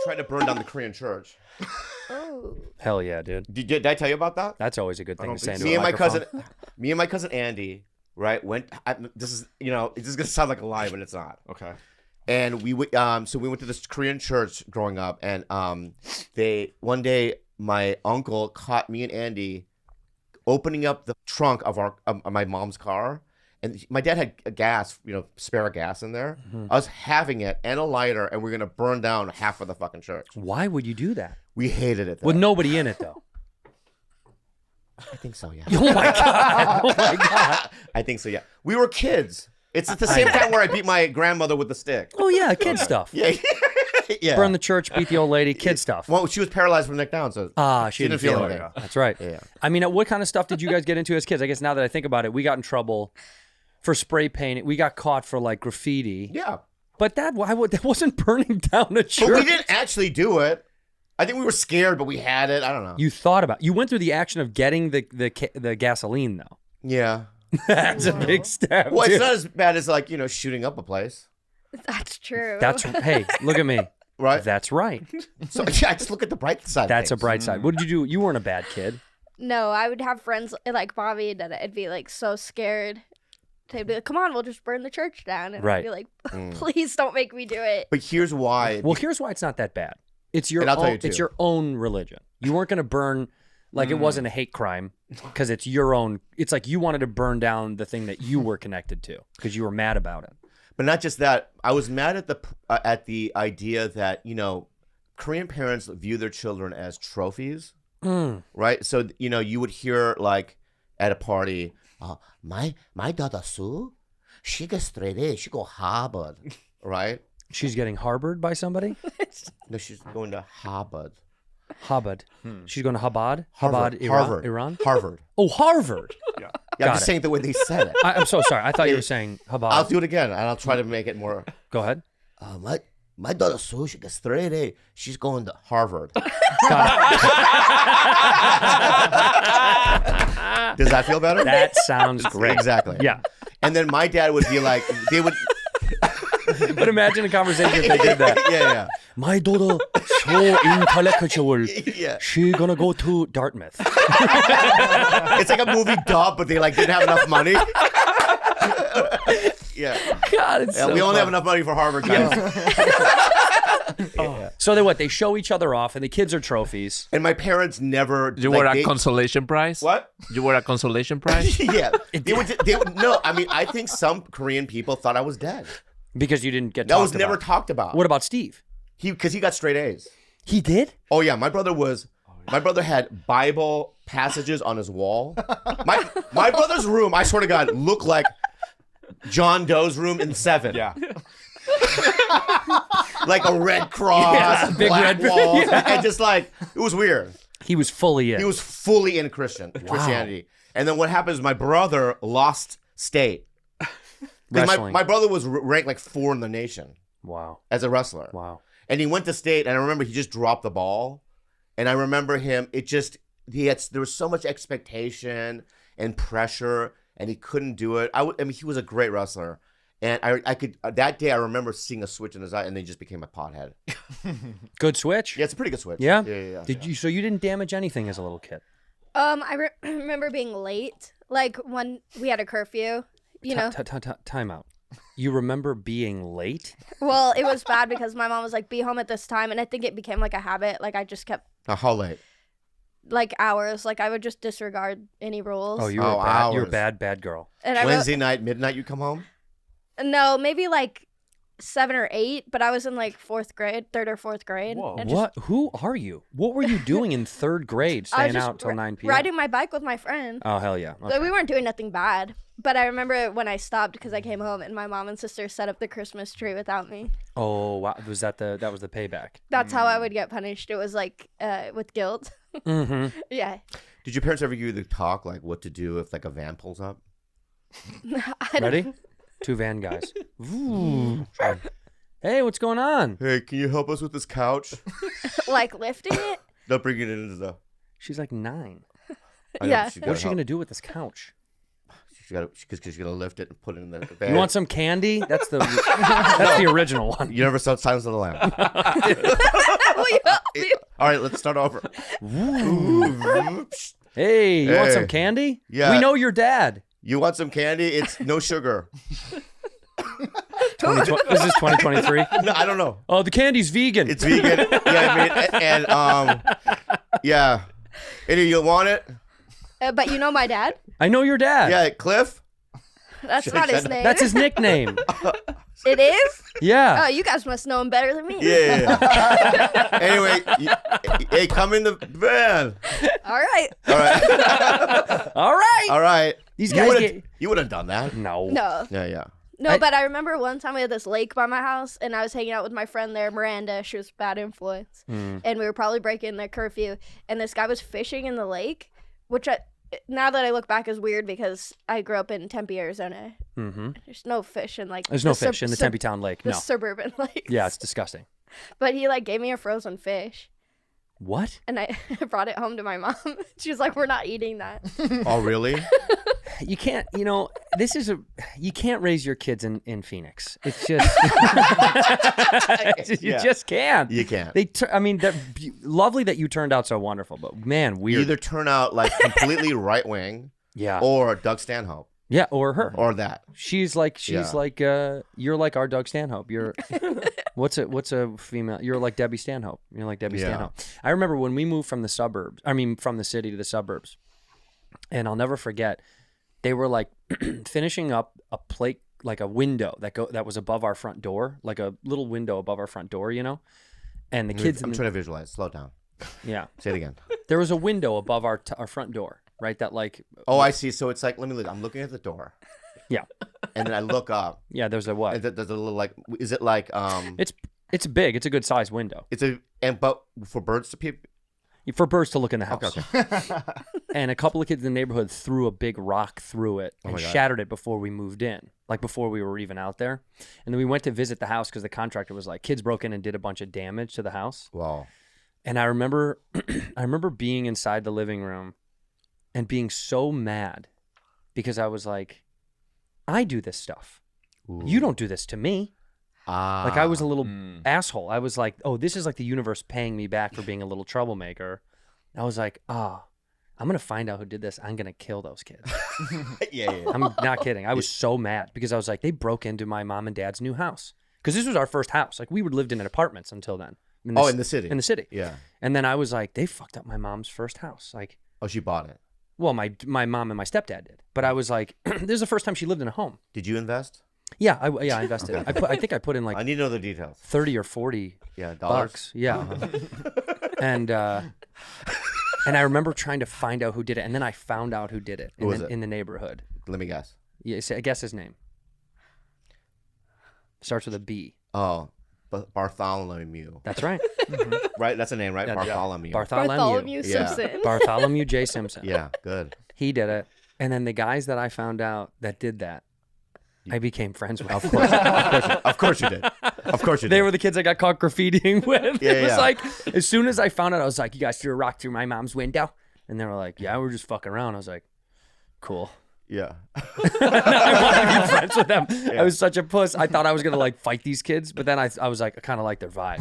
tried to burn down the Korean church. Oh. Hell yeah, dude. Did I tell you about that? That's always a good thing to say. Me and my cousin Andy, right? This is gonna sound like a lie, but it's not. Okay. And we went to this Korean church growing up, and one day my uncle caught me and Andy opening up the trunk of my mom's car, and my dad had a gas, spare gas in there. I was having it and a lighter, and we're gonna burn down half of the fucking church. Why would you do that? We hated it. With nobody in it, though. I think so, yeah. Oh my god! Oh my god! I think so, yeah. We were kids. It's at the same time where I beat my grandmother with the stick. Oh yeah, kid stuff. Yeah. Yeah. Burn the church, beat the old lady, kid stuff. Well, she was paralyzed from the neck down, so she didn't feel it. That's right. Yeah. I mean, what kind of stuff did you guys get into as kids? I guess now that I think about it, we got in trouble for spray painting. We got caught for like graffiti. Yeah. But that wasn't burning down a church. But we didn't actually do it. I think we were scared, but we had it. I don't know. You thought about. You went through the action of getting the gasoline though. Yeah. That's a big step. Well, dude. it's not as bad as like shooting up a place. That's true. Hey, look at me. Right. That's right. So yeah, just look at the bright side. That's a bright side. What did you do? You weren't a bad kid. No, I would have friends like Bobby that I'd be like so scared. They'd be like, "Come on, we'll just burn the church down," and I'd be like, "Please don't make me do it." But here's why. Well, here's why it's not that bad. It's your And I'll tell own. you too. It's your own religion. You weren't going to burn like it wasn't a hate crime because it's your own. It's like you wanted to burn down the thing that you were connected to because you were mad about it. But not just that. I was mad at the idea that Korean parents view their children as trophies, right? So you would hear like at a party, my daughter Sue, she gets straight A, she go Harvard, right? She's getting harbored by somebody. No, she's going to Harvard. Harvard. She's going to Chabad. Harvard. Chabad, Harvard. Iran. Harvard. Oh, Harvard. Yeah, Got I'm just it. saying the way they said it. I'm so sorry. I thought you were saying Chabad. I'll do it again, and I'll try to make it more. Go ahead. My daughter Sue, she gets straight A. She's going to Harvard. Does that feel better? That sounds great. Exactly. Yeah. And then my dad would be like, they would. But imagine a conversation if they did that. Yeah. My daughter so intellectual. Yeah. She gonna go to Dartmouth. It's like a movie dub, but they didn't have enough money. Yeah. God, it's so We only fun. have enough money for Harvard, guys. So they show each other off, and the kids are trophies. And my parents never. You were a consolation prize? What? You were a consolation prize? Yeah. They would. No, I mean, I think some Korean people thought I was dead. Because you didn't get That talked was never about. Talked about. What about Steve? Because he got straight A's. He did? Oh yeah, my brother had Bible passages on his wall. My brother's room, I swear to God, looked like John Doe's room in Seven. Yeah. Like a red cross, big black red- walls, and just like it was weird. He was fully in. He was fully in Christianity. And then what happens? My brother lost state. Because Wrestling. my brother was ranked like 4 in the nation Wow. as a wrestler. Wow. And he went to state, and I remember he just dropped the ball. And I remember him, there was so much expectation and pressure, and he couldn't do it. I mean, he was a great wrestler. And I could, that day I remember seeing a switch in his eye, and then he just became a pothead. Good switch? Yeah, it's a pretty good switch. Yeah? Yeah. So you didn't damage anything as a little kid? I remember being late, like when we had a curfew. Time out. You remember being late? Well, it was bad because my mom was like, "Be home at this time," and I think it became like a habit. Like I just kept How late? like hours. Like I would just disregard any rules. Oh, you were Oh, bad. You're a hours. bad girl. And I Wednesday night, midnight, you come home? no, maybe like 7 or 8, but I was in like 3rd or 4th grade. Whoa. and What? Who are you? What were you doing in 3rd grade, I was staying just out till 9 p.m.? riding my bike with my friend. Oh, hell yeah. Okay. So we weren't doing nothing bad. But I remember when I stopped because I came home and my mom and sister set up the Christmas tree without me. Oh, wow. Was that was the payback? That's how I would get punished. It was like with guilt. Mm-hmm. Yeah. Did your parents ever give you the talk, like what to do if like a van pulls up? Ready? 2 van guys. Ooh. Hey, what's going on? Hey, can you help us with this couch? Like lifting it? They'll bring it into the... She's like 9. I know, Yeah. she's What is she gotta going to do with this couch? she's gonna lift it and put it in the bag. You want some candy? That's the original one. You never saw Silence of the Lamb. All right, let's start over. Hey, you want Hey. some candy? Yeah. We know your dad. You want some candy? It's no sugar. This is 2023. No, I don't know. Oh, the candy's vegan. It's vegan. Yeah, I mean, yeah. Any you want it? But you know my dad? I know your dad. Yeah, Cliff. That's not his name. That's his nickname. It is? Yeah. Oh, you guys must know him better than me. Yeah. Anyway, hey, come in the van. All right. All right. All right. All right. These guys You would have done that. No. No. Yeah. No, but I remember one time we had this lake by my house, and I was hanging out with my friend there, Miranda. She was a bad influence. And we were probably breaking the curfew, and this guy was fishing in the lake, which now that I look back is weird because I grew up in Tempe, Arizona. Mm-hmm. There's no fish in There's no fish in the Tempe Town Lake. the No. suburban lake. Yeah, it's disgusting. But he gave me a frozen fish, What? and I brought it home to my mom. She was like, "We're not eating that." Oh, really? You can't, you can't raise your kids in Phoenix. It's just, you Yeah. just can't. You can't. Lovely that you turned out so wonderful, but man, You weird. either turn out completely right wing, Yeah. or Doug Stanhope, Yeah, or her. or that. She's like you're like our Doug Stanhope. You're what's a female? You're like Debbie Stanhope. You're like Debbie Yeah. Stanhope. I remember when we moved from the suburbs. From the city to the suburbs, and I'll never forget. They were finishing up a plate, like a window that was above our front door, like a little window above our front door, And the kids. I'm trying to visualize. Slow down. Yeah, Say it again. there was a window above our front door, right? That Oh, I see. So it's let me look. I'm looking at the door. Yeah. And then I look up. Yeah, there's a what? And there's a little is it It's big. It's a good sized window but for birds to peep. for birds to look in the house. Okay. And a couple of kids in the neighborhood threw a big rock through it and my God. shattered it before we moved in, before we were even out there. And then we went to visit the house because the contractor was like, kids broke in and did a bunch of damage to the house. Wow. And I remember, being inside the living room and being so mad because I was like, I do this stuff. Ooh. You don't do this to me. Ah. I was a little asshole. I was like, oh, this is the universe paying me back for being a little troublemaker. I was like, I'm going to find out who did this. I'm going to kill those kids. Yeah. I'm not kidding. I was so mad because I was like, they broke into my mom and dad's new house. Because this was our first house. We lived in apartments until then. In the city. In the city. Yeah. And then I was like, they fucked up my mom's first house. Oh, she bought it. Well, my mom and my stepdad did. But I was like, this is the first time she lived in a home. Did you invest? Yeah, I invested. Okay. I think I put in I need to know the details. 30 or 40 Yeah, dollars. bucks. Yeah. And I remember trying to find out who did it, and then I found out who did it Who was it? in the neighborhood. Let me guess. Yeah, guess his name. Starts with a B. Oh, Bartholomew. That's right. Right? That's a name, right? Yeah. Bartholomew. Bartholomew Yeah. Simpson. Bartholomew J. Simpson. Yeah, good. He did it. And then the guys that I found out that did that, I became friends with. Of course. Of course you did. Of course you did. They were the kids I got caught graffitiing with. Yeah, It was yeah. like, as soon as I found out, I was like, you guys threw a rock through my mom's window? And they were like, yeah, we're just fucking around. I was like, cool. Yeah. I wanted to be friends with them. I was such a puss. I thought I was going to fight these kids, but then I was like, I kind of like their vibe.